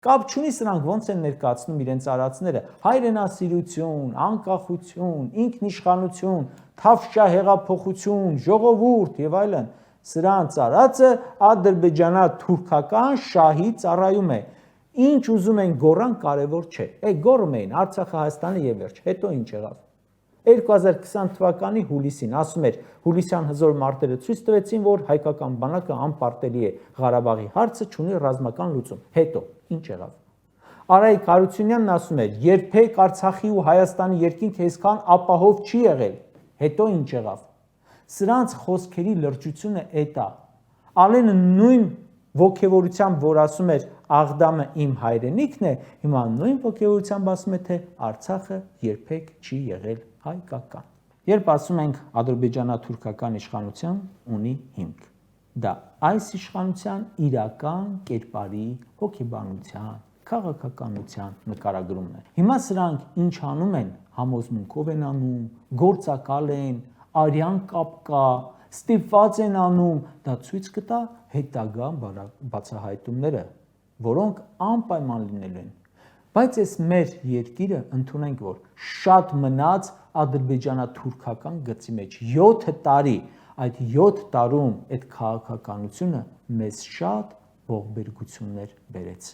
Կապ չունի սրանք ոնց են ներկայացնում իրենց արածները, հայրենասիրություն, անկախություն, ինքնիշխանություն, թավշյա հեղափոխություն, ժողովուրդ եւ այլն, սրանց արածը ադրբեջանա-թուրքական շահի ծառայում է, ինչ ուզում են գոռան կարևոր չէ, գոռում էին Արցախը Հայաստանը եւ վերջ, հետո ինչ եղավ 2020 թվականի հուլիսին ասում էր հուլիսյան հզոր մարտերը ցույց տվեցին, որ հայկական բանակը անպարտելի է, Ղարաբաղի հարցը չունի ռազմական լուծում, հետո ինչ եղավ Արայիկ Հարությունյանն ասում էր երբեք Արցախի ու Հայաստանի երկինքը այսքան ապահով չի եղել, հետո ինչ եղավ Սրանց խոսքերի լրջությունը էտա Ալենը նույն ոգևորությամբ որ ասում էր Աղդամը իմ հայրենիքն է, հիմա նույն ոգևորությամբ ասում է թե Արցախը երբեք չի եղել հայկական։ Երբ ասում ենք ադրբեջանա-թուրքական իշխանության ունի հիմք, դա այս իշխանության իրական կերպարի հոգեբանության, քաղաքականության նկարագրումն է։ Հիմա սրանք ինչ անում են, համոզմունքով են անում, գործակալ են, արյան կապ կա, ստիպված են անում, դա ցույց կտա հետագա բացահայտումները, որոնք անպայման լինելու են։ Բայց այս մեր երկիրը ընդունենք, որ շատ մնաց ադրբեջանա-թուրքական գծի մեջ 7 տարի, այդ 7 տարում այդ քաղաքականությունը մեզ շատ ողբերգություններ բերեց։